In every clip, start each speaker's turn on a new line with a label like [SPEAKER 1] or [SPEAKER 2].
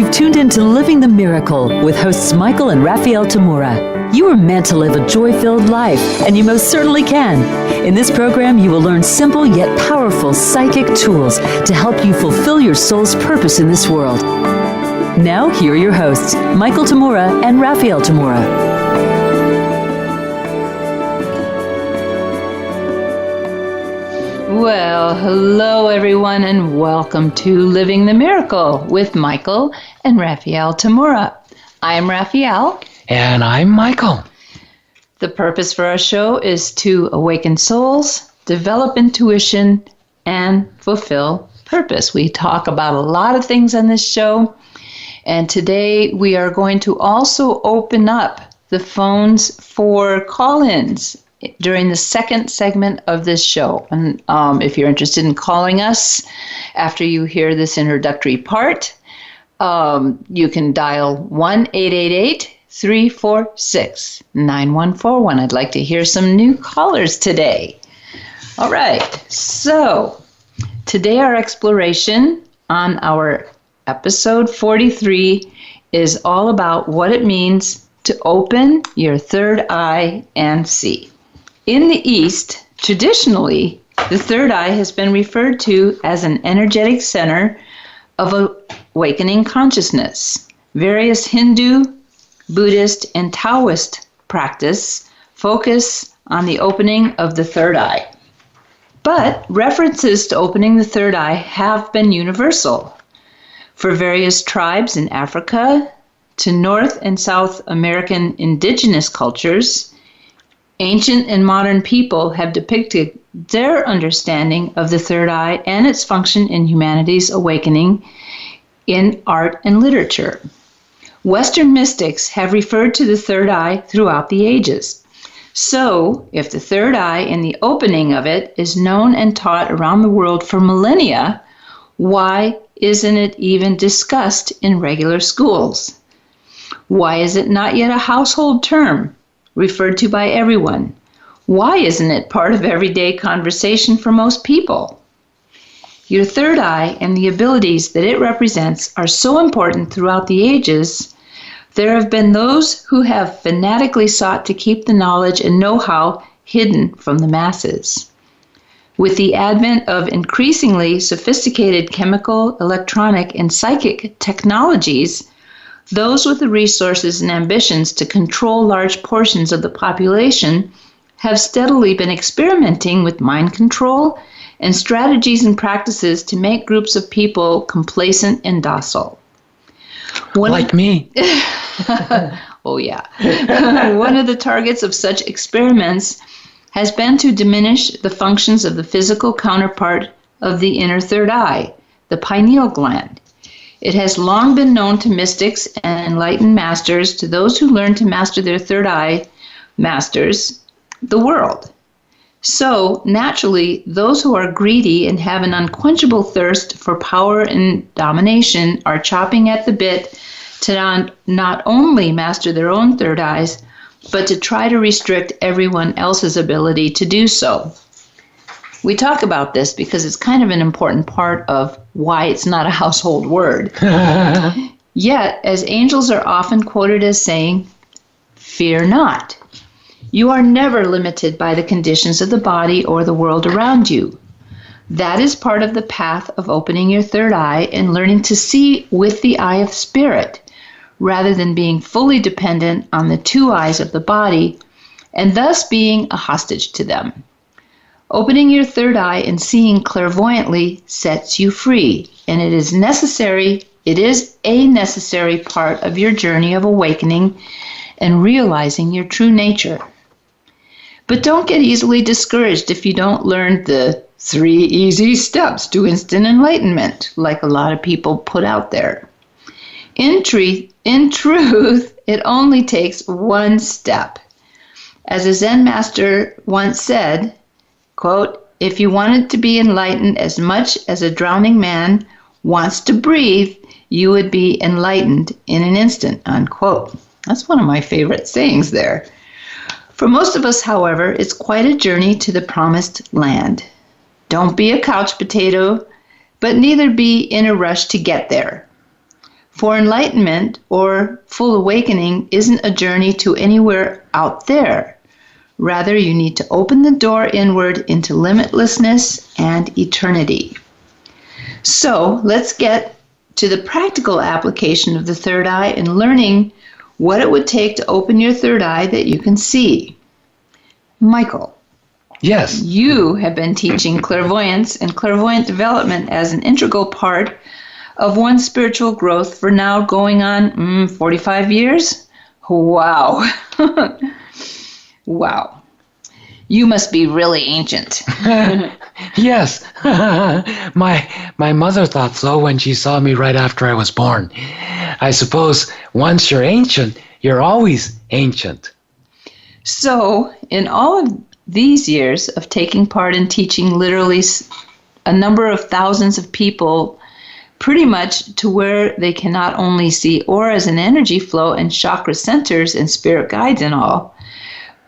[SPEAKER 1] You've tuned into Living the Miracle with hosts Michael and Raphaelle Tamura. You are meant to live a joy-filled life, and you most certainly can. In this program, you will learn simple yet powerful psychic tools to help you fulfill your soul's purpose in this world. Now, here are your hosts, Michael Tamura and Raphaelle Tamura.
[SPEAKER 2] Well, hello everyone, and welcome to Living the Miracle with Michael and Raphaelle Tamura. I'm Raphaelle.
[SPEAKER 3] And I'm Michael.
[SPEAKER 2] The purpose for our show is to awaken souls, develop intuition, and fulfill purpose. We talk about a lot of things on this show, and today we are going to also open up the phones for call-ins during the second segment of this show. And if you're interested in calling us after you hear this introductory part, you can dial 1-888-346-9141. I'd like to hear some new callers today. All right, so today our exploration on our episode 43 is all about what it means to open your third eye and see. In the East, traditionally, the third eye has been referred to as an energetic center of awakening consciousness. Various Hindu, Buddhist, and Taoist practice focus on the opening of the third eye. But references to opening the third eye have been universal. For various tribes in Africa, to North and South American indigenous cultures, ancient and modern people have depicted their understanding of the third eye and its function in humanity's awakening in art and literature. Western mystics have referred to the third eye throughout the ages. So, if the third eye and the opening of it is known and taught around the world for millennia, why isn't it even discussed in regular schools? Why is it not yet a household term referred to by everyone? Why isn't it part of everyday conversation for most people? Your third eye and the abilities that it represents are so important throughout the ages. There have been those who have fanatically sought to keep the knowledge and know-how hidden from the masses. With the advent of increasingly sophisticated chemical, electronic, and psychic technologies, those with the resources and ambitions to control large portions of the population have steadily been experimenting with mind control and strategies and practices to make groups of people complacent and docile.
[SPEAKER 3] Like me.
[SPEAKER 2] Oh, yeah. One of the targets of such experiments has been to diminish the functions of the physical counterpart of the inner third eye, the pineal gland. It has long been known to mystics and enlightened masters, to those who learn to master their third eye, masters the world. So, naturally, those who are greedy and have an unquenchable thirst for power and domination are chopping at the bit to not only master their own third eyes, but to try to restrict everyone else's ability to do so. We talk about this because it's kind of an important part of why it's not a household word. Yet, as angels are often quoted as saying, "Fear not. You are never limited by the conditions of the body or the world around you." That is part of the path of opening your third eye and learning to see with the eye of spirit, rather than being fully dependent on the two eyes of the body, and thus being a hostage to them. Opening your third eye and seeing clairvoyantly sets you free, and it is a necessary part of your journey of awakening and realizing your true nature. But don't get easily discouraged if you don't learn the 3 easy steps to instant enlightenment, like a lot of people put out there. In truth, it only takes one step. As a Zen master once said, quote, "If you wanted to be enlightened as much as a drowning man wants to breathe, you would be enlightened in an instant," unquote. That's one of my favorite sayings there. For most of us, however, it's quite a journey to the promised land. Don't be a couch potato, but neither be in a rush to get there. For enlightenment or full awakening isn't a journey to anywhere out there. Rather, you need to open the door inward into limitlessness and eternity. So, let's get to the practical application of the third eye and learning what it would take to open your third eye that you can see. Michael.
[SPEAKER 3] Yes.
[SPEAKER 2] You have been teaching clairvoyance and clairvoyant development as an integral part of one's spiritual growth for now going on 45 years? Wow. Wow. You must be really ancient.
[SPEAKER 3] Yes. My mother thought so when she saw me right after I was born. I suppose once you're ancient, you're always ancient.
[SPEAKER 2] So, in all of these years of taking part in teaching literally a number of thousands of people, pretty much to where they can not only see auras and energy flow and chakra centers and spirit guides and all,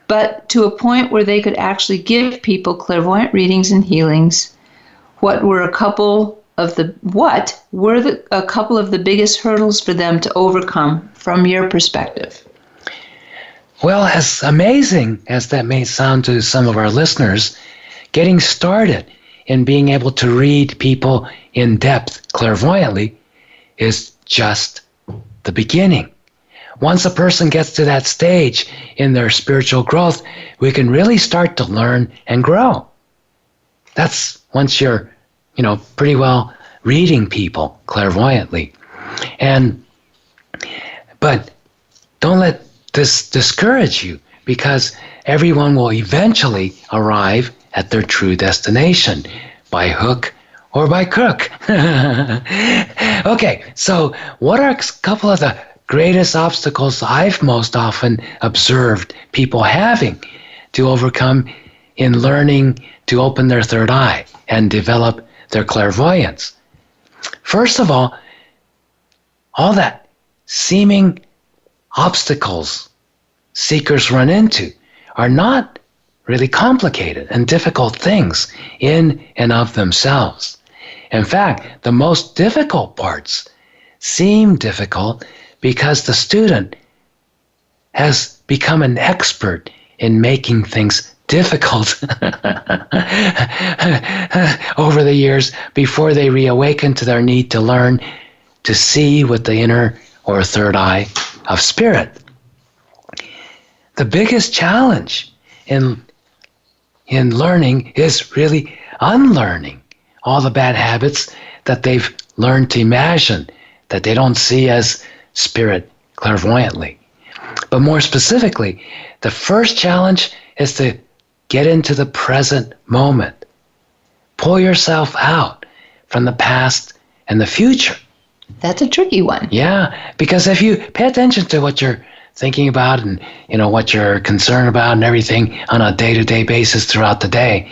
[SPEAKER 2] but to a point where they could actually give people clairvoyant readings and healings, what were a couple of the biggest hurdles for them to overcome from your perspective?
[SPEAKER 3] Well, as amazing as that may sound to some of our listeners, getting started in being able to read people in depth clairvoyantly is just the beginning. Once a person gets to that stage in their spiritual growth, we can really start to learn and grow. That's once you're, pretty well reading people clairvoyantly. But don't let this discourage you, because everyone will eventually arrive at their true destination by hook or by crook. Okay, so what are a couple of the greatest obstacles I've most often observed people having to overcome in learning to open their third eye and develop their clairvoyance? First of all that seeming obstacles seekers run into are not really complicated and difficult things in and of themselves. In fact, the most difficult parts seem difficult because the student has become an expert in making things difficult over the years before they reawaken to their need to learn to see with the inner or third eye of spirit. The biggest challenge in learning is really unlearning all the bad habits that they've learned to imagine that they don't see as spirit clairvoyantly. But more specifically, the first challenge is to get into the present moment. Pull yourself out from the past and the future.
[SPEAKER 2] That's a tricky one.
[SPEAKER 3] Yeah, because if you pay attention to what you're thinking about and what you're concerned about and everything on a day-to-day basis throughout the day,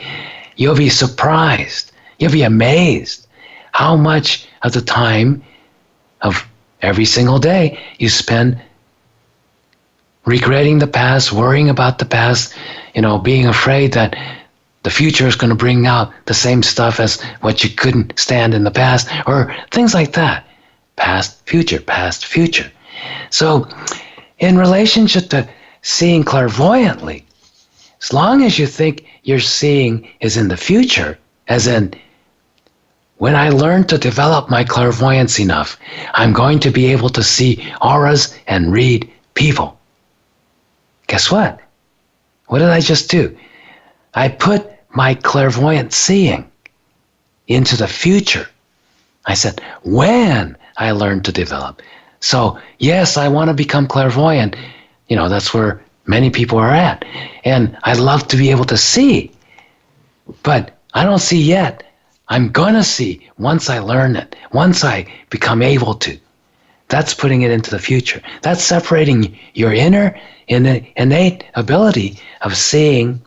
[SPEAKER 3] you'll be surprised. You'll be amazed how much of the time of every single day you spend regretting the past, worrying about the past, being afraid that the future is going to bring out the same stuff as what you couldn't stand in the past, or things like that. Past, future. So in relationship to seeing clairvoyantly, as long as you think your seeing is in the future, as in, when I learn to develop my clairvoyance enough, I'm going to be able to see auras and read people. Guess what? What did I just do? I put my clairvoyant seeing into the future. I said, when I learn to develop. So, yes, I want to become clairvoyant. That's where many people are at. And I'd love to be able to see. But I don't see yet. I'm going to see once I learn it, once I become able to. That's putting it into the future. That's separating your inner innate ability of seeing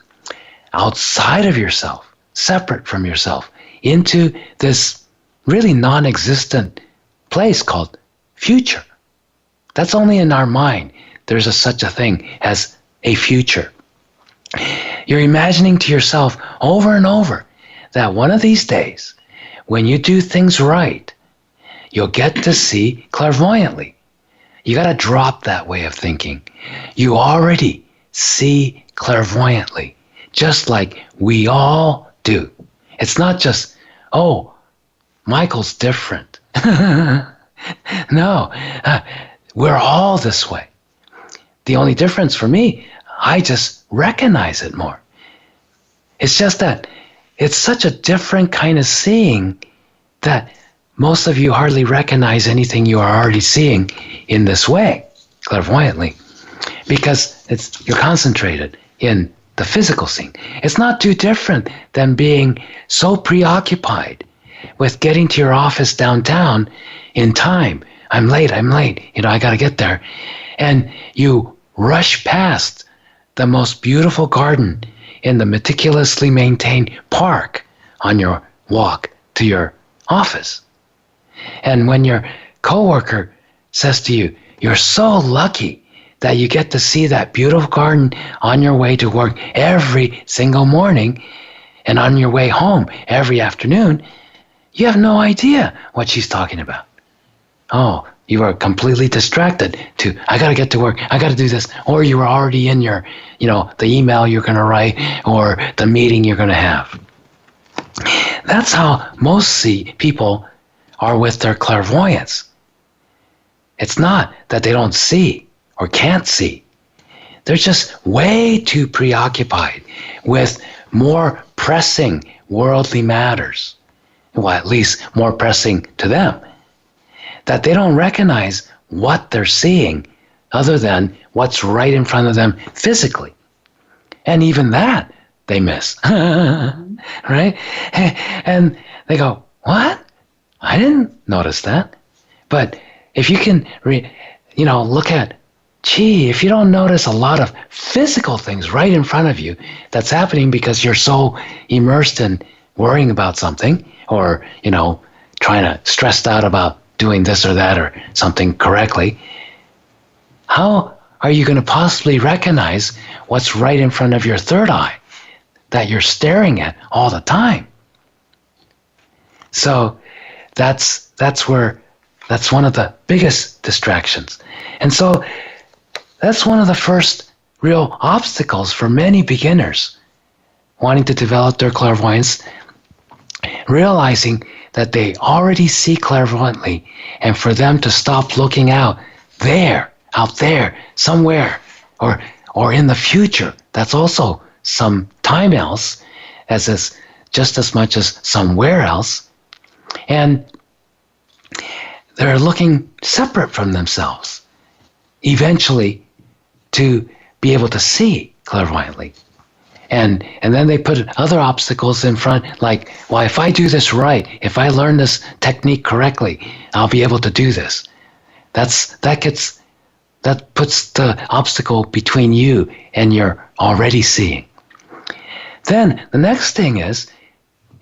[SPEAKER 3] outside of yourself, separate from yourself, into this really non-existent place called future. That's only in our mind. There's such a thing as a future. You're imagining to yourself over and over that one of these days, when you do things right, you'll get to see clairvoyantly. You got to drop that way of thinking. You already see clairvoyantly, just like we all do. It's not just, oh, Michael's different. No, we're all this way. The only difference for me, I just recognize it more. It's just that it's such a different kind of seeing that most of you hardly recognize anything you are already seeing in this way, clairvoyantly, because you're concentrated in the physical scene. It's not too different than being so preoccupied with getting to your office downtown in time. I'm late, I got to get there. And you rush past the most beautiful garden in the meticulously maintained park on your walk to your office. And when your coworker says to you, you're so lucky that you get to see that beautiful garden on your way to work every single morning and on your way home every afternoon, you have no idea what she's talking about. Oh, you are completely distracted to, I got to get to work, I got to do this, or you were already in your, the email you're going to write or the meeting you're going to have. That's how most people are with their clairvoyance. It's not that they don't see or can't see. They're just way too preoccupied with more pressing worldly matters. Well, at least more pressing to them, that they don't recognize what they're seeing other than what's right in front of them physically. And even that they miss, right? And they go, what? I didn't notice that. But if you can, look at, if you don't notice a lot of physical things right in front of you that's happening because you're so immersed in worrying about something, or, stressed out about doing this or that or something correctly, how are you going to possibly recognize what's right in front of your third eye that you're staring at all the time? So that's one of the biggest distractions. And so that's one of the first real obstacles for many beginners wanting to develop their clairvoyance, realizing that they already see clairvoyantly, and for them to stop looking out there, somewhere, or in the future, that's also some time else, just as much as somewhere else, and they're looking separate from themselves, eventually to be able to see clairvoyantly. And then they put other obstacles in front, like, well, if I do this right, if I learn this technique correctly, I'll be able to do this. That puts the obstacle between you and your already seeing. Then the next thing is,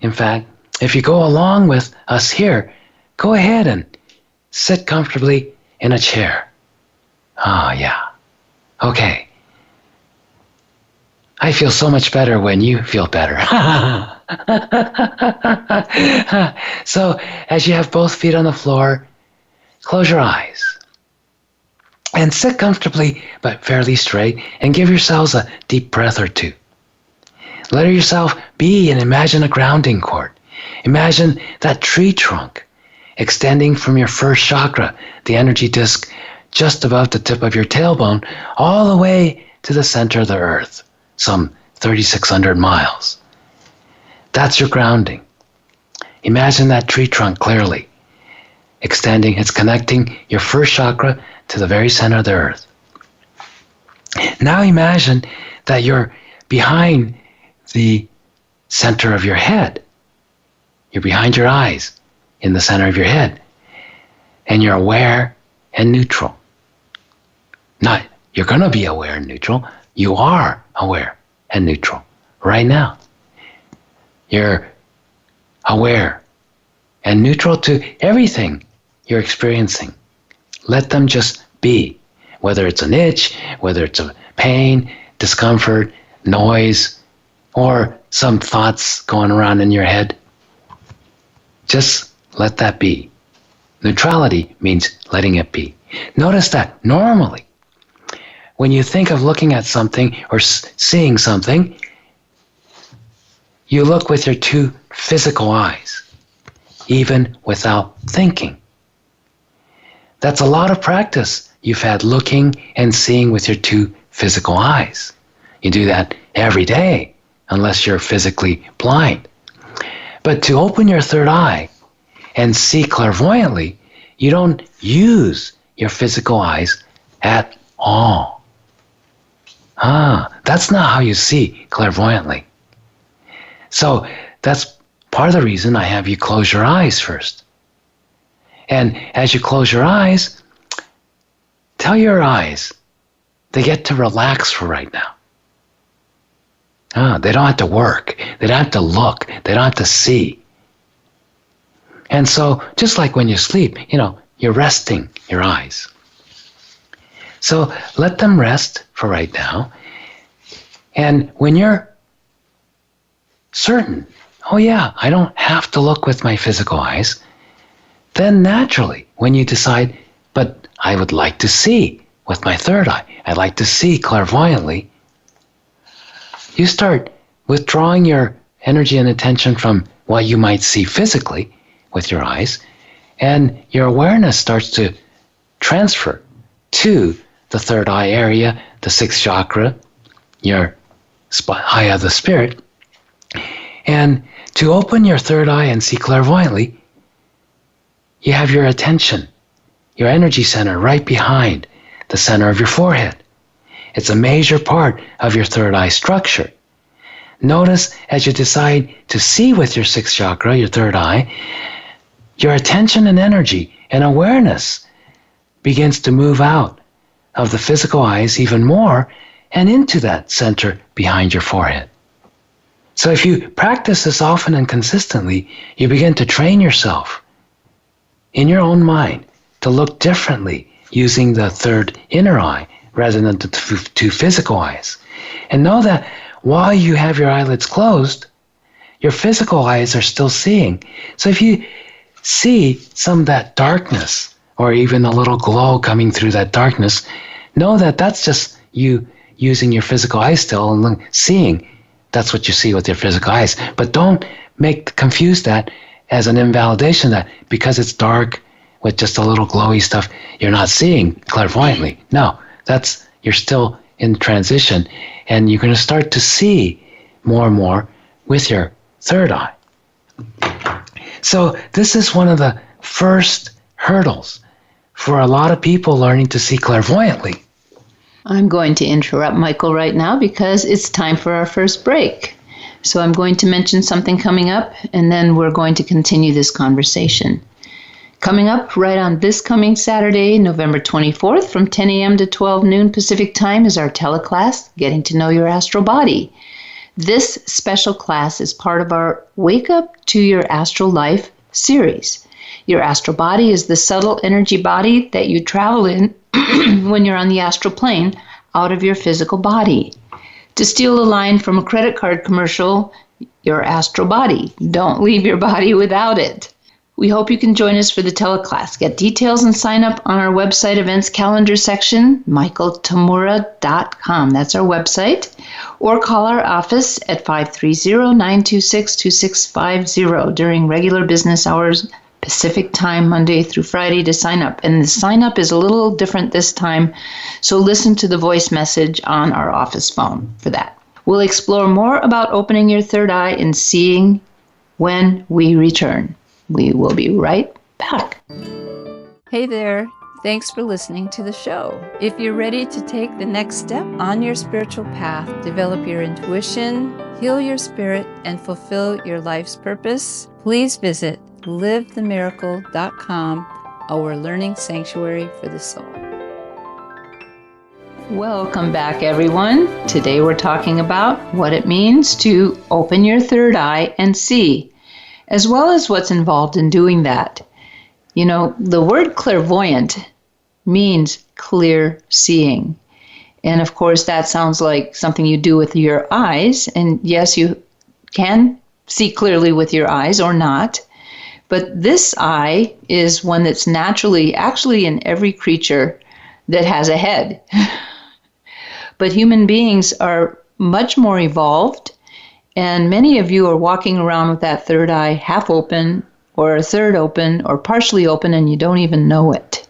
[SPEAKER 3] in fact, if you go along with us here, go ahead and sit comfortably in a chair. Oh, yeah. Okay. I feel so much better when you feel better. So, as you have both feet on the floor, close your eyes and sit comfortably but fairly straight, and give yourselves a deep breath or two. Let yourself be and imagine a grounding cord. Imagine that tree trunk extending from your first chakra, the energy disc just above the tip of your tailbone, all the way to the center of the earth, some 3,600 miles. That's your grounding. Imagine that tree trunk clearly extending. It's connecting your first chakra to the very center of the earth. Now imagine that you're behind the center of your head. You're behind your eyes in the center of your head, and you're aware and neutral. Not you're going to be aware and neutral. You are aware and neutral right now. You're aware and neutral to everything you're experiencing. Let them just be, whether it's an itch, whether it's a pain, discomfort, noise, or some thoughts going around in your head. Just let that be. Neutrality means letting it be. Notice that normally, when you think of looking at something or seeing something, you look with your two physical eyes, even without thinking. That's a lot of practice you've had looking and seeing with your two physical eyes. You do that every day, unless you're physically blind. But to open your third eye and see clairvoyantly, you don't use your physical eyes at all. That's not how you see clairvoyantly. So that's part of the reason I have you close your eyes first. And as you close your eyes, tell your eyes they get to relax for right now. They don't have to work. They don't have to look. They don't have to see. And so, just like when you sleep, you're resting your eyes. So let them rest for right now. And when you're certain, I don't have to look with my physical eyes, then naturally, when you decide, but I would like to see with my third eye, I'd like to see clairvoyantly, you start withdrawing your energy and attention from what you might see physically with your eyes, and your awareness starts to transfer to the third eye area, the sixth chakra, your eye of the spirit. And to open your third eye and see clairvoyantly, you have your attention, your energy center right behind the center of your forehead. It's a major part of your third eye structure. Notice as you decide to see with your sixth chakra, your third eye, your attention and energy and awareness begins to move out of the physical eyes even more and into that center behind your forehead. So if you practice this often and consistently, you begin to train yourself in your own mind to look differently using the third inner eye rather than the two physical eyes. And know that while you have your eyelids closed, your physical eyes are still seeing. So if you see some of that darkness or even a little glow coming through that darkness, know that that's just you using your physical eyes still and seeing. That's what you see with your physical eyes. But don't confuse that as an invalidation that because it's dark with just a little glowy stuff, you're not seeing clairvoyantly. No, you're still in transition, and you're going to start to see more and more with your third eye. So this is one of the first hurdles for a lot of people learning to see clairvoyantly.
[SPEAKER 2] I'm going to interrupt Michael right now because it's time for our first break. So I'm going to mention something coming up, and then we're going to continue this conversation. Coming up right on this coming Saturday, November 24th, from 10 a.m. to 12 noon Pacific Time is our teleclass, Getting to Know Your Astral Body. This special class is part of our Wake Up to Your Astral Life series. Your astral body is the subtle energy body that you travel in when you're on the astral plane out of your physical body. To steal a line from a credit card commercial, your astral body. Don't leave your body without it. We hope you can join us for the teleclass. Get details and sign up on our website events calendar section, michaeltamura.com. That's our website. Or call our office at 530-926-2650 during regular business hours, Pacific Time, Monday through Friday to sign up. And the sign up is a little different this time, so listen to the voice message on our office phone for that. We'll explore more about opening your third eye and seeing when we return. We will be right back.
[SPEAKER 4] Hey there. Thanks for listening to the show. If you're ready to take the next step on your spiritual path, develop your intuition, heal your spirit, and fulfill your life's purpose, please visit livethemiracle.com, our learning sanctuary for the soul.
[SPEAKER 2] Welcome back, everyone. Today we're talking about what it means to open your third eye and see, as well as what's involved in doing that. You know, the word clairvoyant means clear seeing. And of course, that sounds like something you do with your eyes. And yes, you can see clearly with your eyes or not. But this eye is one that's naturally, actually in every creature that has a head. But human beings are much more evolved, and many of you are walking around with that third eye half open, or a third open, or partially open, and you don't even know it.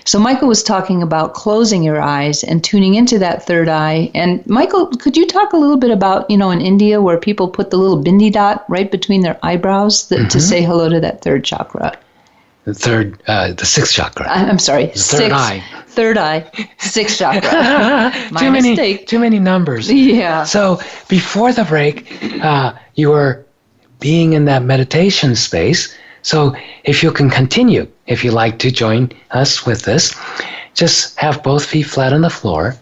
[SPEAKER 2] So Michael was talking about closing your eyes and tuning into that third eye. And Michael, could you talk a little bit about, in India where people put the little bindi dot right between their eyebrows to say hello to that third chakra?
[SPEAKER 3] The sixth chakra.
[SPEAKER 2] I'm sorry.
[SPEAKER 3] The third eye.
[SPEAKER 2] Third eye, sixth chakra. My mistake.
[SPEAKER 3] Too many numbers.
[SPEAKER 2] Yeah.
[SPEAKER 3] So before the break, you were being in that meditation space. So if you can continue, if you like to join us with this, just have both feet flat on the floor,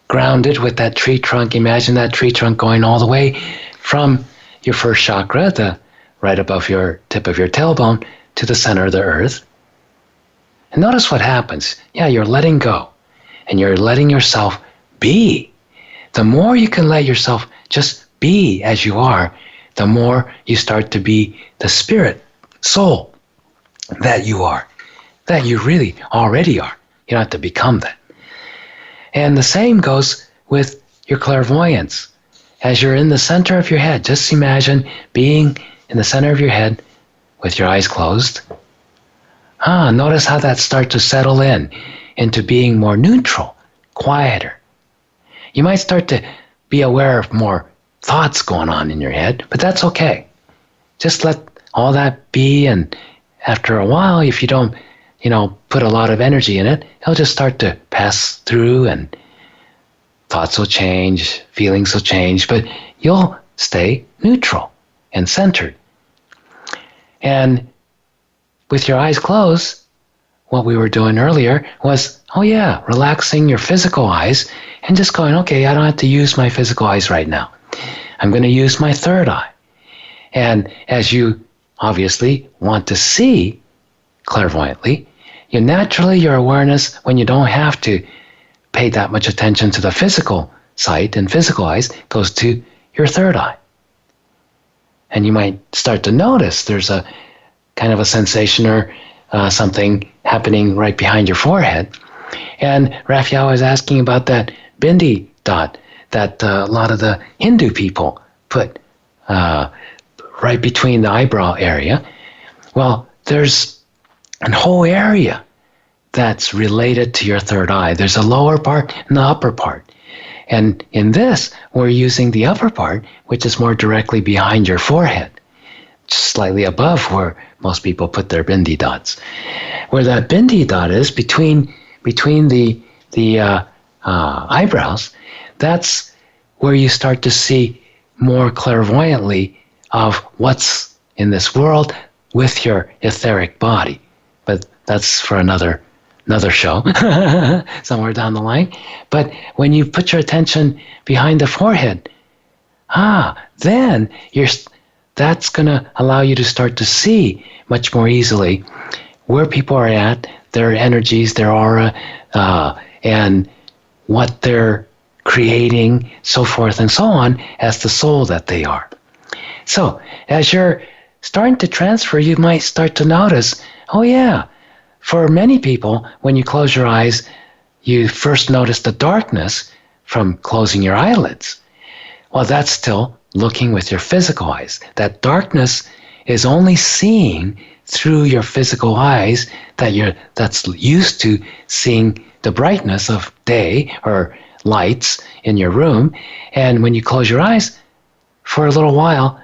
[SPEAKER 3] grounded with that tree trunk. Imagine that tree trunk going all the way from your first chakra, right above your tip of your tailbone, to the center of the earth. And notice what happens. Yeah, you're letting go, and you're letting yourself be. The more you can let yourself just be as you are, the more you start to be the spirit, soul that you are, that you really already are. You don't have to become that. And the same goes with your clairvoyance. As you're in the center of your head, just imagine being in the center of your head with your eyes closed. Notice how that starts to settle into being more neutral, quieter. You might start to be aware of more thoughts going on in your head, but that's okay. Just let all that be, and after a while, if you don't, put a lot of energy in it, it'll just start to pass through, and thoughts will change, feelings will change, but you'll stay neutral and centered. And with your eyes closed, what we were doing earlier was, relaxing your physical eyes and just going, okay, I don't have to use my physical eyes right now. I'm going to use my third eye. And as you obviously want to see clairvoyantly, your awareness, when you don't have to pay that much attention to the physical sight and physical eyes, goes to your third eye. And you might start to notice there's a kind of a sensation or something happening right behind your forehead. And Raphaelle was asking about that bindi dot that a lot of the Hindu people put right between the eyebrow area. Well, there's a whole area that's related to your third eye. There's a lower part and the upper part. And in this, we're using the upper part, which is more directly behind your forehead, just slightly above where most people put their bindi dots. Where that bindi dot is between the eyebrows, that's where you start to see more clairvoyantly of what's in this world with your etheric body. But that's for another show somewhere down the line. But when you put your attention behind the forehead, then that's going to allow you to start to see much more easily where people are at, their energies, their aura, and what they're creating, so forth and so on, as the soul that they are. So as you're starting to transfer, you might start to notice, for many people, when you close your eyes, you first notice the darkness from closing your eyelids. Well, that's still looking with your physical eyes. That darkness is only seen through your physical eyes that's used to seeing the brightness of day or lights in your room. And when you close your eyes for a little while,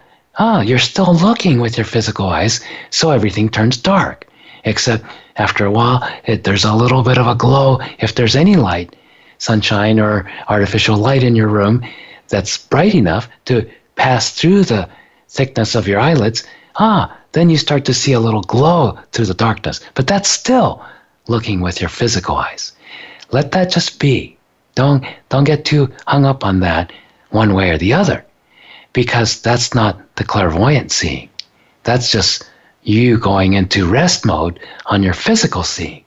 [SPEAKER 3] you're still looking with your physical eyes, so everything turns dark. Except after a while, there's a little bit of a glow. If there's any light, sunshine or artificial light in your room that's bright enough to pass through the thickness of your eyelids, then you start to see a little glow through the darkness. But that's still looking with your physical eyes. Let that just be. Don't get too hung up on that one way or the other, because that's not the clairvoyant seeing. That's just you going into rest mode on your physical seeing.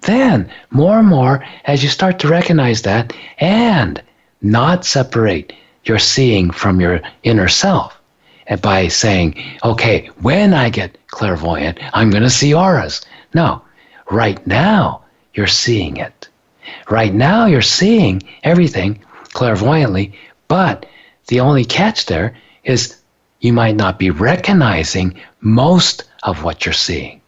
[SPEAKER 3] Then, more and more, as you start to recognize that and not separate your seeing from your inner self, by saying, okay, when I get clairvoyant, I'm going to see auras. No, right now you're seeing it. Right now you're seeing everything clairvoyantly, but the only catch there is you might not be recognizing most of what you're seeing.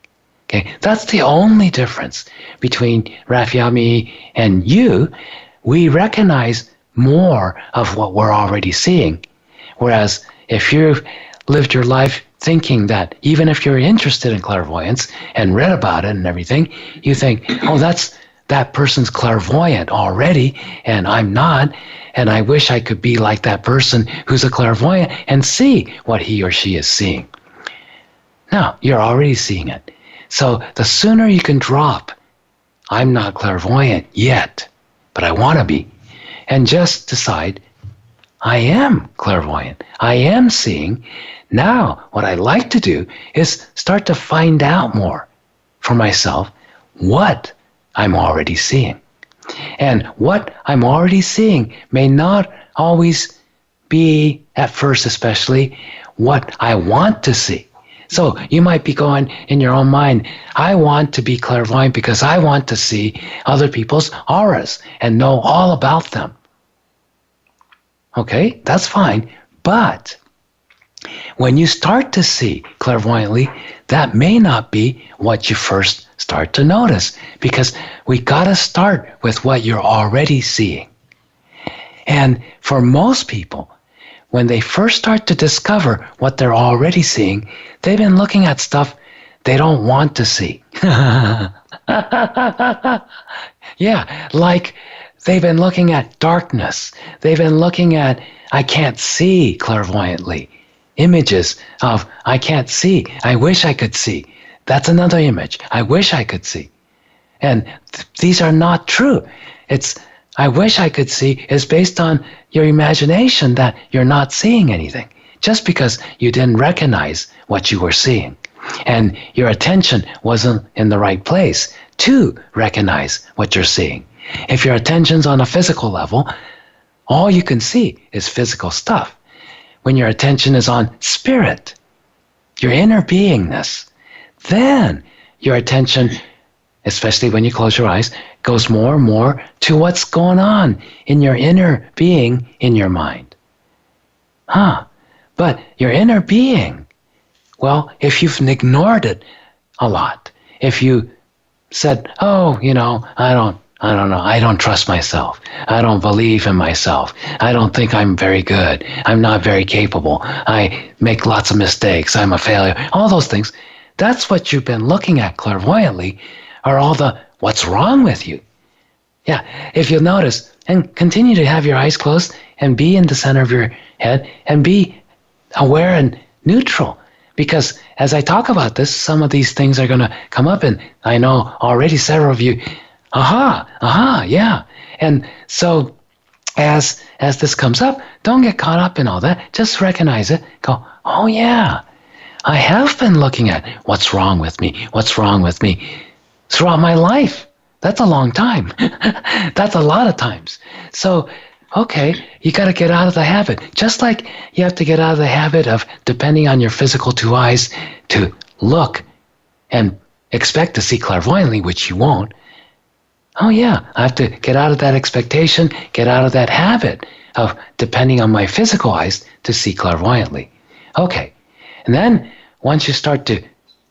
[SPEAKER 3] Okay, that's the only difference between Raphaelle, me, and you. We recognize more of what we're already seeing. Whereas if you've lived your life thinking that even if you're interested in clairvoyance and read about it and everything, you think, oh, that person's clairvoyant already, and I'm not, and I wish I could be like that person who's a clairvoyant and see what he or she is seeing. No, you're already seeing it. So the sooner you can drop, I'm not clairvoyant yet, but I want to be, and just decide, I am clairvoyant. I am seeing. Now, what I like to do is start to find out more for myself what I'm already seeing. And what I'm already seeing may not always be, at first especially, what I want to see. So you might be going in your own mind, I want to be clairvoyant because I want to see other people's auras and know all about them. Okay, that's fine. But when you start to see clairvoyantly, that may not be what you first start to notice, because we got to start with what you're already seeing. And for most people, when they first start to discover what they're already seeing, they've been looking at stuff they don't want to see. Yeah, like they've been looking at darkness. They've been looking at, I can't see clairvoyantly. Images of, I can't see. I wish I could see. That's another image. I wish I could see. And these are not true. It's, I wish I could see is based on your imagination that you're not seeing anything, just because you didn't recognize what you were seeing. And your attention wasn't in the right place to recognize what you're seeing. If your attention's on a physical level, all you can see is physical stuff. When your attention is on spirit, your inner beingness, then your attention, especially when you close your eyes, goes more and more to what's going on in your inner being in your mind. But your inner being, well, if you've ignored it a lot, if you said, oh, I don't know, I don't trust myself, I don't believe in myself, I don't think I'm very good, I'm not very capable, I make lots of mistakes, I'm a failure, all those things, that's what you've been looking at clairvoyantly, are all the what's wrong with you. Yeah, if you'll notice, and continue to have your eyes closed and be in the center of your head and be aware and neutral. Because as I talk about this, some of these things are going to come up, and I know already several of you, yeah. And so as this comes up, don't get caught up in all that. Just recognize it. Go, oh yeah, I have been looking at what's wrong with me throughout my life. That's a long time. That's a lot of times. So, okay, you got to get out of the habit. Just like you have to get out of the habit of depending on your physical two eyes to look and expect to see clairvoyantly, which you won't. Oh yeah, I have to get out of that expectation, get out of that habit of depending on my physical eyes to see clairvoyantly. Okay, and then once you start to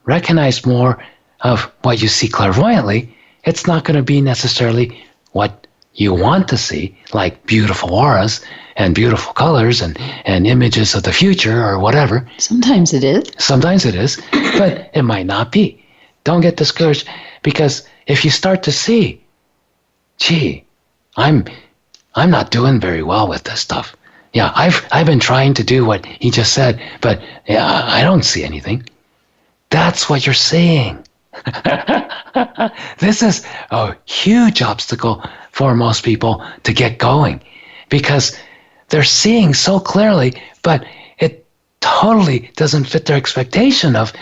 [SPEAKER 3] recognize more of what you see clairvoyantly, it's not going to be necessarily what you want to see, like beautiful auras and beautiful colors and images of the future or whatever.
[SPEAKER 2] Sometimes it is.
[SPEAKER 3] Sometimes it is, but it might not be. Don't get discouraged, because if you start to see, gee, I'm not doing very well with this stuff. Yeah, I've been trying to do what he just said, but yeah, I don't see anything. That's what you're seeing. This is a huge obstacle for most people to get going, because they're seeing so clearly, but it totally doesn't fit their expectation of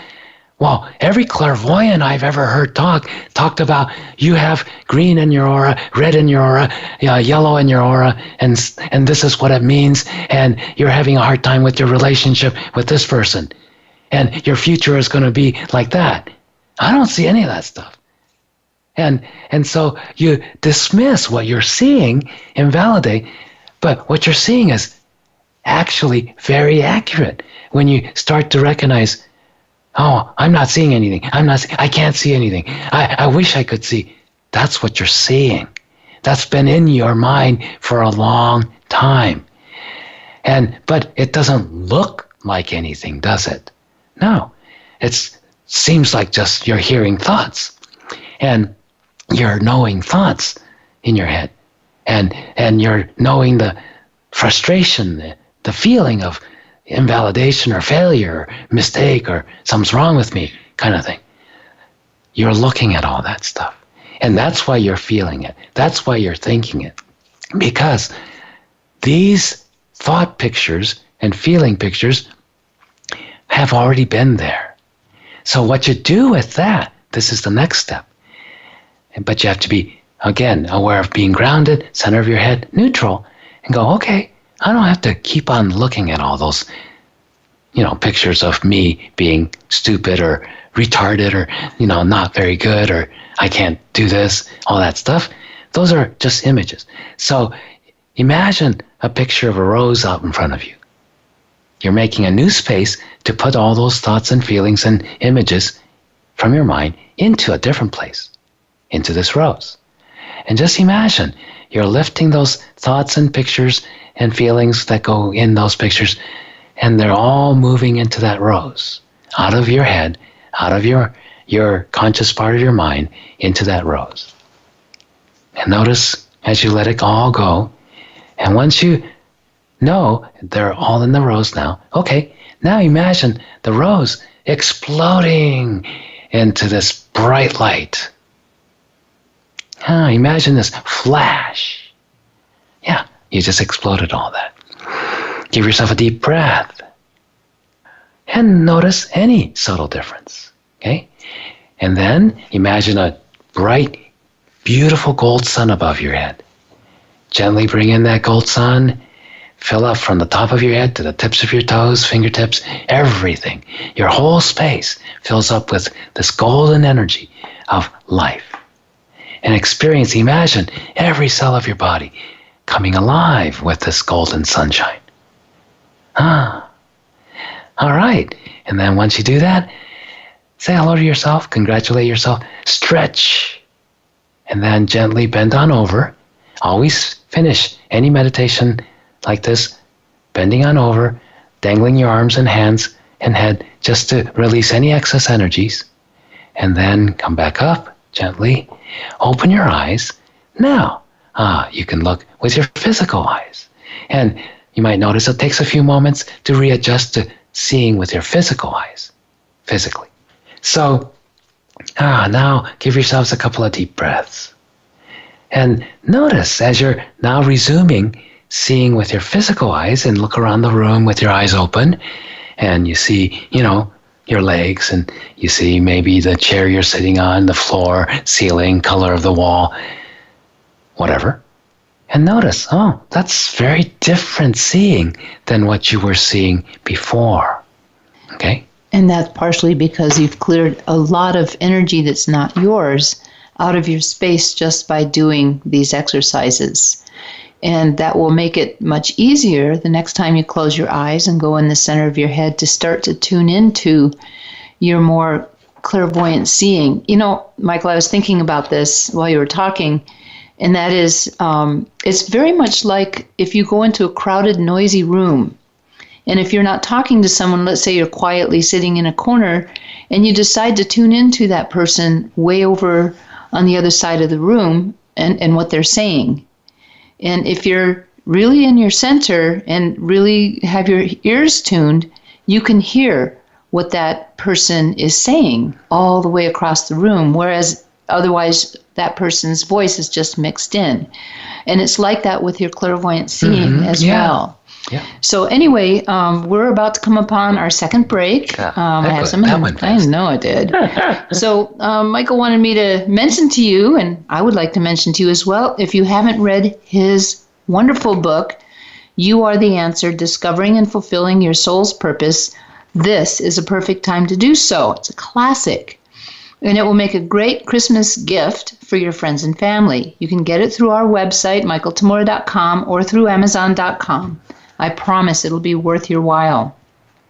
[SPEAKER 3] Well, every clairvoyant I've ever heard talked about you have green in your aura, red in your aura, yellow in your aura, and this is what it means, and you're having a hard time with your relationship with this person, and your future is going to be like that. I don't see any of that stuff. And so you dismiss what you're seeing, invalidate, but what you're seeing is actually very accurate when you start to recognize, oh, I'm not seeing anything. I can't see anything. I wish I could see. That's what you're seeing. That's been in your mind for a long time. But it doesn't look like anything, does it? No. It seems like just you're hearing thoughts. And you're knowing thoughts in your head. And you're knowing the frustration, the feeling of invalidation or failure or mistake or something's wrong with me kind of thing. You're looking at all that stuff. And that's why you're feeling it. That's why you're thinking it. Because these thought pictures and feeling pictures have already been there. So what you do with that, this is the next step. But you have to be, again, aware of being grounded, center of your head, neutral, and go, okay, I don't have to keep on looking at all those, pictures of me being stupid or retarded or, not very good or I can't do this, all that stuff. Those are just images. So imagine a picture of a rose out in front of you. You're making a new space to put all those thoughts and feelings and images from your mind into a different place, into this rose. And just imagine you're lifting those thoughts and pictures and feelings that go in those pictures, and they're all moving into that rose, out of your head, out of your conscious part of your mind, into that rose. And notice as you let it all go, and once you know they're all in the rose now, okay, now imagine the rose exploding into this bright light. Imagine this flash. Yeah, you just exploded all that. Give yourself a deep breath. And notice any subtle difference. Okay? And then imagine a bright, beautiful gold sun above your head. Gently bring in that gold sun. Fill up from the top of your head to the tips of your toes, fingertips, everything. Your whole space fills up with this golden energy of life. And imagine every cell of your body coming alive with this golden sunshine. All right. And then once you do that, say hello to yourself, congratulate yourself, stretch, and then gently bend on over. Always finish any meditation like this, bending on over, dangling your arms and hands and head just to release any excess energies. And then come back up gently, open your eyes. Now, you can look with your physical eyes. And you might notice it takes a few moments to readjust to seeing with your physical eyes, physically. So, now give yourselves a couple of deep breaths. And notice as you're now resuming seeing with your physical eyes and look around the room with your eyes open, and you see, your legs, and you see maybe the chair you're sitting on, the floor, ceiling, color of the wall, whatever. And notice, that's very different seeing than what you were seeing before. Okay?
[SPEAKER 2] And that's partially because you've cleared a lot of energy that's not yours out of your space just by doing these exercises. And that will make it much easier the next time you close your eyes and go in the center of your head to start to tune into your more clairvoyant seeing. Michael, I was thinking about this while you were talking, and that is, it's very much like if you go into a crowded, noisy room, and if you're not talking to someone, let's say you're quietly sitting in a corner, and you decide to tune into that person way over on the other side of the room and what they're saying. And if you're really in your center and really have your ears tuned, you can hear what that person is saying all the way across the room, whereas otherwise that person's voice is just mixed in. And it's like that with your clairvoyant seeing as well.
[SPEAKER 3] Yeah.
[SPEAKER 2] So anyway, we're about to come upon our second break. I have some.
[SPEAKER 3] That went
[SPEAKER 2] I
[SPEAKER 3] fast.
[SPEAKER 2] know it did. So Michael wanted me to mention to you, and I would like to mention to you as well, if you haven't read his wonderful book, You Are the Answer, Discovering and Fulfilling Your Soul's Purpose, this is a perfect time to do so. It's a classic. And it will make a great Christmas gift for your friends and family. You can get it through our website, michaeltamura.com, or through amazon.com. I promise it'll be worth your while.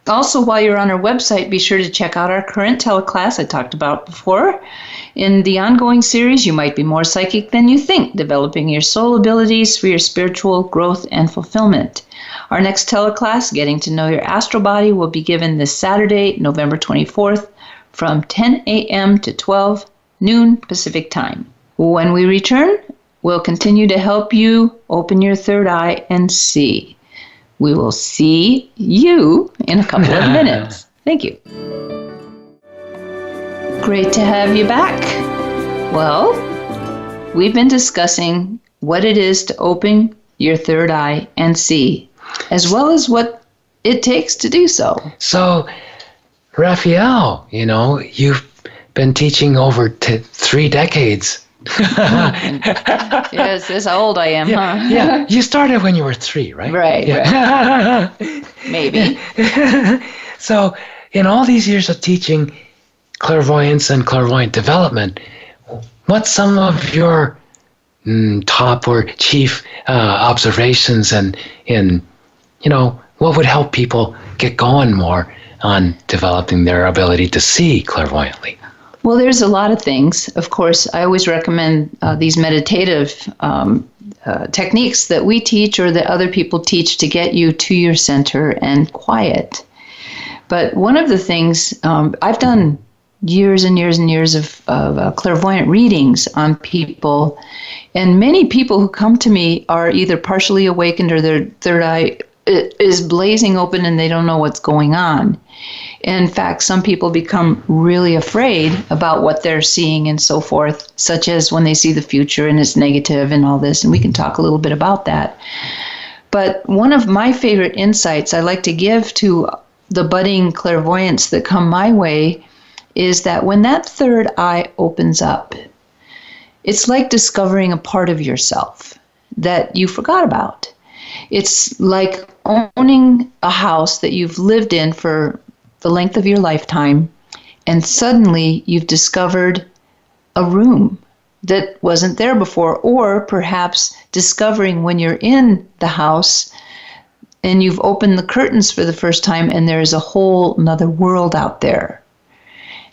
[SPEAKER 2] Also, while you're on our website, be sure to check out our current teleclass I talked about before. In the ongoing series, You Might Be More Psychic Than You Think, Developing Your Soul Abilities for Your Spiritual Growth and Fulfillment. Our next teleclass, Getting to Know Your Astral Body, will be given this Saturday, November 24th, from 10 a.m. to 12 noon Pacific time. When we return, we'll continue to help you open your third eye and see. We will see you in a couple of minutes. Thank you. Great to have you back. Well, we've been discussing what it is to open your third eye and see, as well as what it takes to do so.
[SPEAKER 3] So, Raphaelle, you've been teaching over 3 decades.
[SPEAKER 2] Yes, that's how old I am, huh?
[SPEAKER 3] Yeah, you started when you were 3, right?
[SPEAKER 2] Right,
[SPEAKER 3] yeah.
[SPEAKER 2] right. Maybe.
[SPEAKER 3] So, in all these years of teaching clairvoyance and clairvoyant development, what's some of your top or chief observations and what would help people get going more on developing their ability to see clairvoyantly?
[SPEAKER 2] Well, there's a lot of things. Of course, I always recommend these meditative techniques that we teach or that other people teach to get you to your center and quiet. But one of the things, I've done years and years and years of clairvoyant readings on people, and many people who come to me are either partially awakened or their third eye is blazing open and they don't know what's going on. In fact, some people become really afraid about what they're seeing and so forth, such as when they see the future and it's negative and all this, and we can talk a little bit about that. But one of my favorite insights I like to give to the budding clairvoyants that come my way is that when that third eye opens up, it's like discovering a part of yourself that you forgot about. It's like owning a house that you've lived in for the length of your lifetime, and suddenly you've discovered a room that wasn't there before, or perhaps discovering when you're in the house and you've opened the curtains for the first time and there's a whole nother world out there.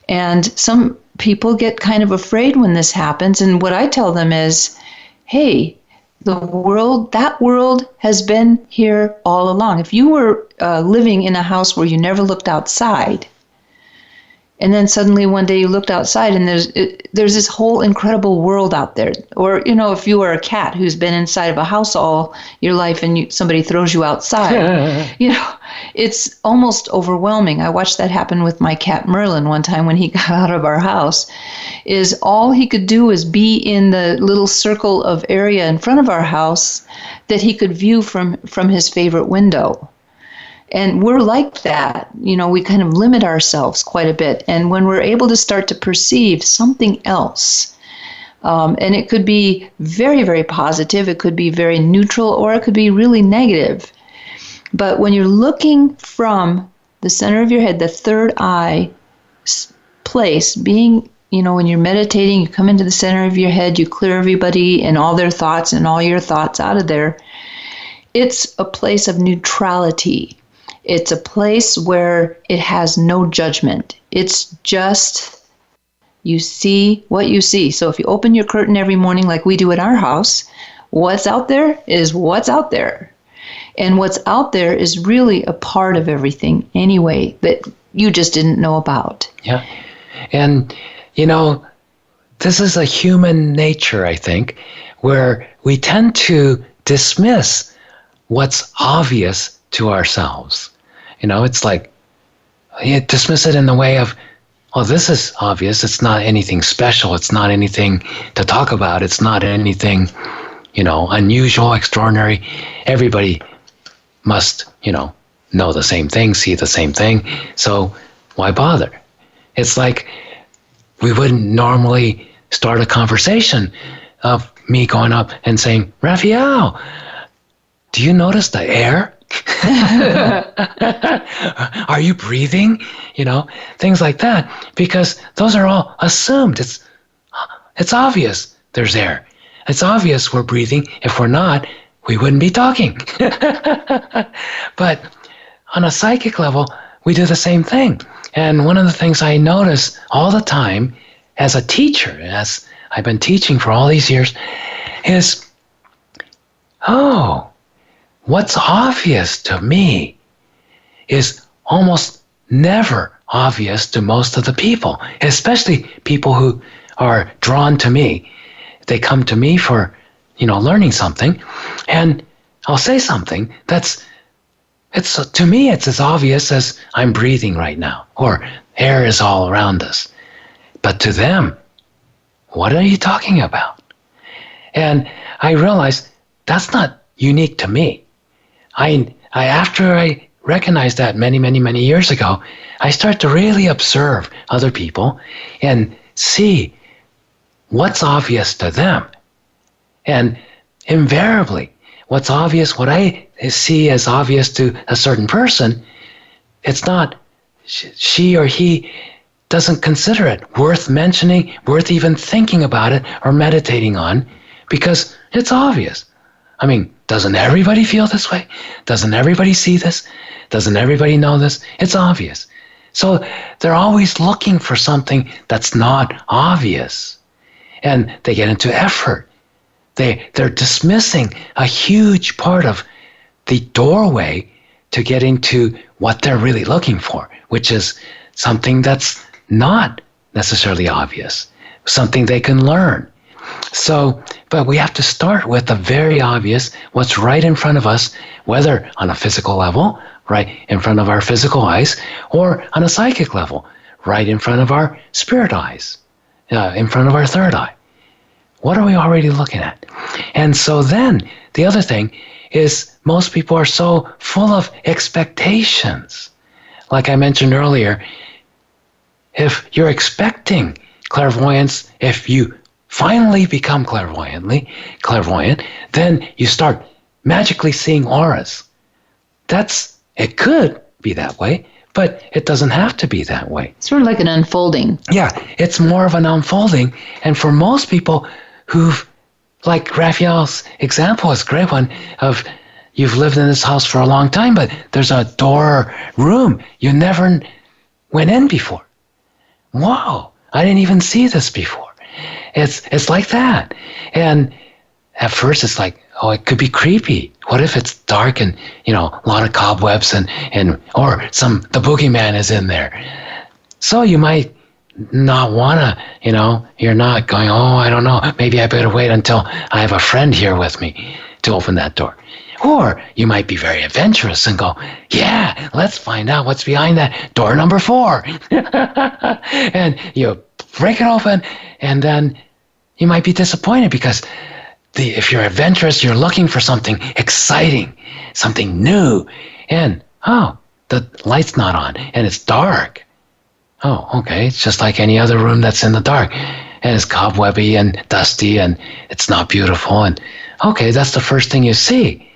[SPEAKER 2] And some people get kind of afraid when this happens, and what I tell them is, hey, that world has been here all along. If you were living in a house where you never looked outside, and then suddenly one day you looked outside and there's this whole incredible world out there. Or, if you were a cat who's been inside of a house all your life and somebody throws you outside, it's almost overwhelming. I watched that happen with my cat Merlin one time when he got out of our house. Is all he could do is be in the little circle of area in front of our house that he could view from his favorite window. And we're like that. We kind of limit ourselves quite a bit. And when we're able to start to perceive something else, and it could be very, very positive, it could be very neutral, or it could be really negative. But when you're looking from the center of your head, the third eye place, being, when you're meditating, you come into the center of your head, you clear everybody and all their thoughts and all your thoughts out of there. It's a place of neutrality. It's a place where it has no judgment. It's just you see what you see. So if you open your curtain every morning like we do at our house, what's out there is what's out there. And what's out there is really a part of everything anyway that you just didn't know about.
[SPEAKER 3] Yeah. And, this is a human nature, I think, where we tend to dismiss what's obvious to ourselves. It's like, you dismiss it in the way of, this is obvious. It's not anything special. It's not anything to talk about. It's not anything, unusual, extraordinary. Everybody must, know the same thing, see the same thing. So why bother? It's like we wouldn't normally start a conversation of me going up and saying, Raphaelle, do you notice the air? Are you breathing? Things like that, because those are all assumed. It's obvious there's air. It's obvious we're breathing. If we're not, we wouldn't be talking. But on a psychic level, we do the same thing. And one of the things I notice all the time as a teacher, as I've been teaching for all these years, is, what's obvious to me is almost never obvious to most of the people, especially people who are drawn to me. They come to me for, learning something, and I'll say something to me, it's as obvious as I'm breathing right now, or air is all around us. But to them, what are you talking about? And I realized that's not unique to me. After I recognized that many, many, many years ago, I start to really observe other people and see what's obvious to them. And invariably, what's obvious, what I see as obvious to a certain person, it's not, she or he doesn't consider it worth mentioning, worth even thinking about it or meditating on, because it's obvious. I mean, doesn't everybody feel this way? Doesn't everybody see this? Doesn't everybody know this? It's obvious. So they're always looking for something that's not obvious. And they get into effort. They're dismissing a huge part of the doorway to getting to what they're really looking for, which is something that's not necessarily obvious, something they can learn. So, but we have to start with the very obvious, what's right in front of us, whether on a physical level, right in front of our physical eyes, or on a psychic level, right in front of our spirit eyes, in front of our third eye. What are we already looking at? And so then the other thing is most people are so full of expectations. Like I mentioned earlier, if you're expecting clairvoyance, if you finally become clairvoyant, then you start magically seeing auras. It could be that way, but it doesn't have to be that way.
[SPEAKER 2] Sort of like an unfolding.
[SPEAKER 3] Yeah, it's more of an unfolding. And for most people like Raphaelle's example is a great one of you've lived in this house for a long time, but there's a door room you never went in before. Wow, I didn't even see this before. It's like that. And at first it's like, it could be creepy. What if it's dark and, a lot of cobwebs and or the boogeyman is in there. So you might not want to, you're not going, I don't know, maybe I better wait until I have a friend here with me to open that door. Or you might be very adventurous and go, yeah, let's find out what's behind that door number 4. And you break it open, and then you might be disappointed because if you're adventurous, you're looking for something exciting, something new, and the light's not on and it's dark. Oh, okay, it's just like any other room that's in the dark, and it's cobwebby and dusty and it's not beautiful, and okay, that's the first thing you see.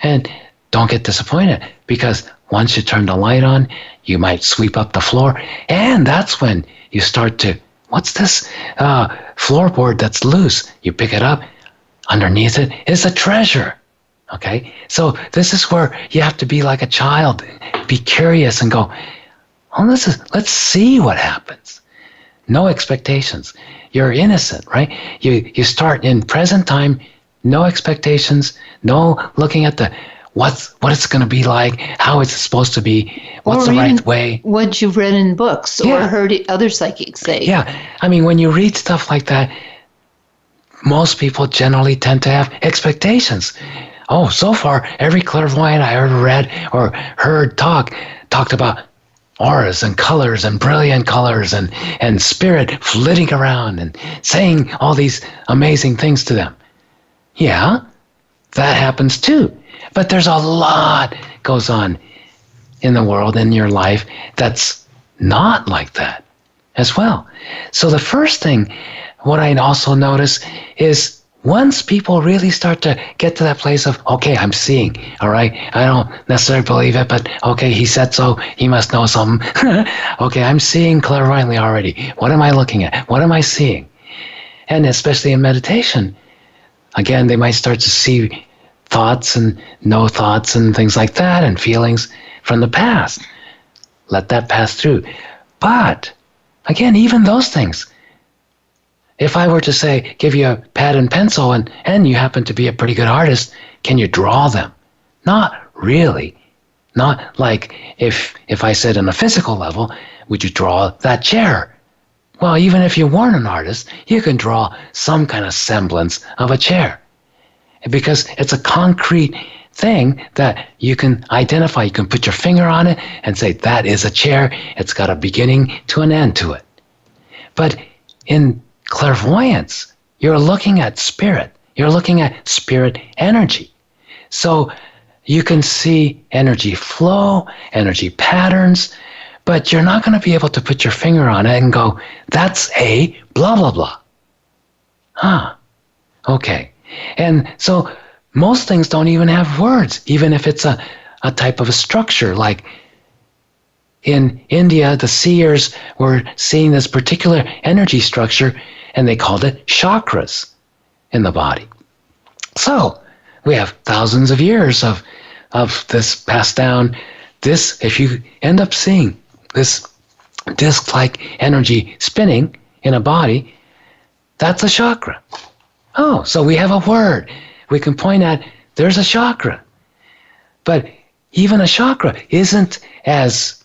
[SPEAKER 3] And don't get disappointed, because once you turn the light on, you might sweep up the floor, and that's when you start to, what's this floorboard that's loose? You pick it up. Underneath it is a treasure. Okay? So this is where you have to be like a child, be curious and go, let's see what happens. No expectations. You're innocent, right? You start in present time, no expectations, no looking at what it's going to be like, how it's supposed to be, what's the right way.
[SPEAKER 2] What you've read in books or heard other psychics say. Yeah.
[SPEAKER 3] I mean, when you read stuff like that, most people generally tend to have expectations. Oh, so far, every clairvoyant I ever read or heard talked about auras and colors and brilliant colors and spirit flitting around and saying all these amazing things to them. Yeah, that happens too. But there's a lot goes on in the world, in your life, that's not like that as well. So the first thing, what I also notice is once people really start to get to that place of, okay, I'm seeing, all right, I don't necessarily believe it, but okay, he said so, he must know something. Okay, I'm seeing clairvoyantly already. What am I looking at? What am I seeing? And especially in meditation, again, they might start to see thoughts and no thoughts and things like that and feelings from the past. Let that pass through. But again, even those things, if I were to say, give you a pad and pencil and you happen to be a pretty good artist, can you draw them? Not really. Not like if I said on a physical level, would you draw that chair? Well, even if you weren't an artist, you can draw some kind of semblance of a chair. Because it's a concrete thing that you can identify. You can put your finger on it and say, that is a chair. It's got a beginning to an end to it. But in clairvoyance, you're looking at spirit. You're looking at spirit energy. So you can see energy flow, energy patterns, but you're not going to be able to put your finger on it and go, that's a blah, blah, blah. Okay. And so most things don't even have words, even if it's a type of a structure. Like in India, the seers were seeing this particular energy structure, and they called it chakras in the body. So we have thousands of years of this passed down. This, if you end up seeing this disc-like energy spinning in a body, that's a chakra. Oh, so we have a word. We can point at, there's a chakra. But even a chakra isn't as,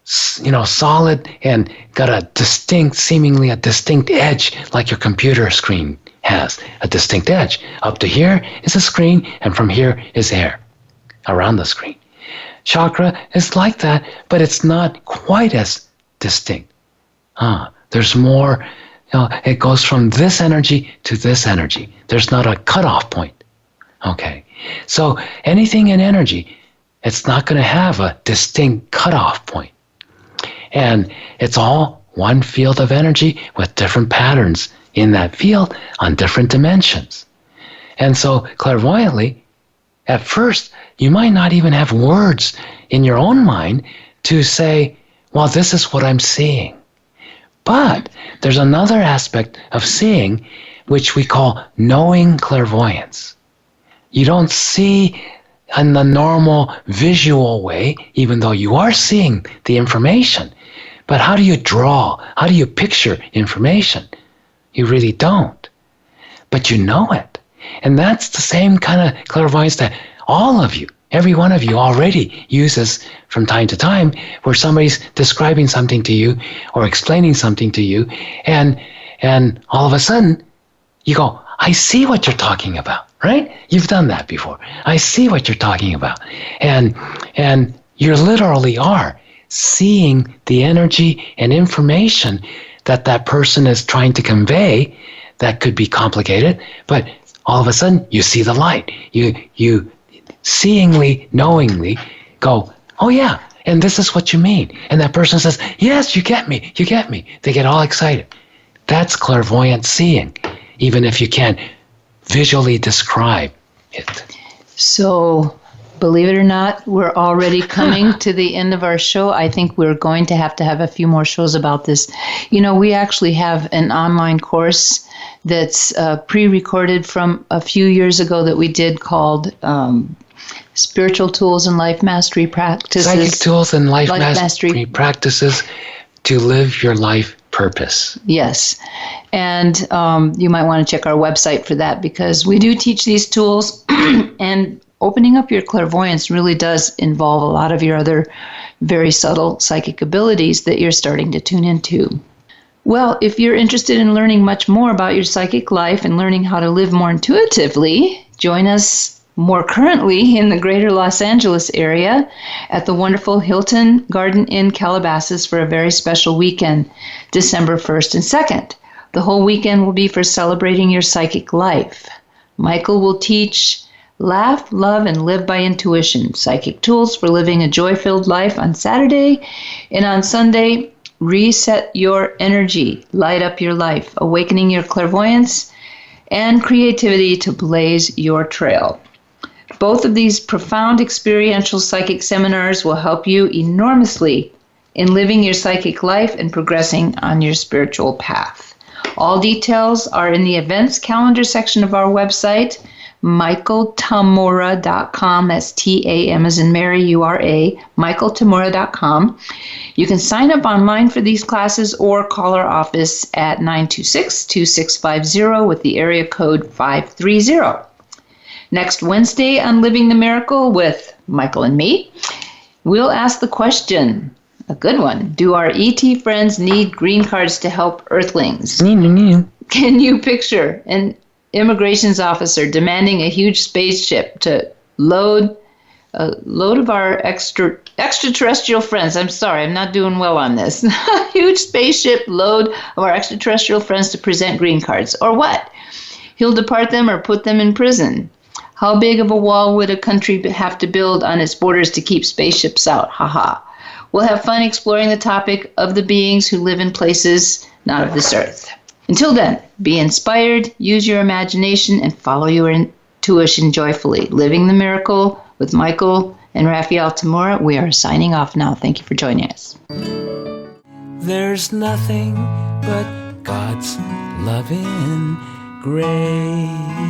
[SPEAKER 3] solid and got a distinct, seemingly a distinct edge like your computer screen has, a distinct edge. Up to here is a screen, and from here is air around the screen. Chakra is like that, but it's not quite as distinct. There's more, it goes from this energy to this energy. There's not a cutoff point. Okay, so anything in energy, it's not going to have a distinct cutoff point. And it's all one field of energy with different patterns in that field on different dimensions. And so clairvoyantly, at first, you might not even have words in your own mind to say, well, this is what I'm seeing. But there's another aspect of seeing, which we call knowing clairvoyance. You don't see in the normal visual way, even though you are seeing the information. But how do you draw? How do you picture information? You really don't. But you know it. And that's the same kind of clairvoyance that all of you, every one of you already uses from time to time, where somebody's describing something to you or explaining something to you, and all of a sudden you go, I see what you're talking about, right? You've done that before. I see what you're talking about. And you literally are seeing the energy and information that person is trying to convey. That could be complicated, but all of a sudden you see the light. You seeingly, knowingly go, oh yeah, and this is what you mean. And that person says, yes, you get me. They get all excited. That's clairvoyant seeing, even if you can't visually describe it.
[SPEAKER 2] So, believe it or not, we're already coming to the end of our show. I think we're going to have a few more shows about this. We actually have an online course that's pre-recorded from a few years ago that we did called Spiritual Tools and Life Mastery Practices.
[SPEAKER 3] Psychic Tools and Life Mastery Practices to Live Your Life Purpose.
[SPEAKER 2] Yes. And you might want to check our website for that, because we do teach these tools, and opening up your clairvoyance really does involve a lot of your other very subtle psychic abilities that you're starting to tune into. Well, if you're interested in learning much more about your psychic life and learning how to live more intuitively, join us more currently in the greater Los Angeles area at the wonderful Hilton Garden Inn Calabasas for a very special weekend, December 1st and 2nd. The whole weekend will be for celebrating your psychic life. Michael will teach Laugh, Love, and Live by Intuition, Psychic Tools for Living a Joy-Filled Life on Saturday. And on Sunday, Reset Your Energy, Light Up Your Life, Awakening Your Clairvoyance and Creativity to Blaze Your Trail. Both of these profound experiential psychic seminars will help you enormously in living your psychic life and progressing on your spiritual path. All details are in the events calendar section of our website, michaeltamura.com. That's T-A-M as in Mary, U-R-A, michaeltamura.com. You can sign up online for these classes or call our office at 926-2650 with the area code 530. Next Wednesday on Living the Miracle with Michael and me, we'll ask the question, a good one, do our ET friends need green cards to help Earthlings? Can you picture an immigrations officer demanding a huge spaceship to load a load of our extraterrestrial friends? I'm sorry, I'm not doing well on this. Huge spaceship load of our extraterrestrial friends to present green cards. Or what? He'll depart them or put them in prison. How big of a wall would a country have to build on its borders to keep spaceships out? Haha. We'll have fun exploring the topic of the beings who live in places not of this earth. Until then, be inspired, use your imagination, and follow your intuition joyfully. Living the Miracle with Michael and Raphaelle Tamura. We are signing off now. Thank you for joining us.
[SPEAKER 5] There's nothing but God's loving grace.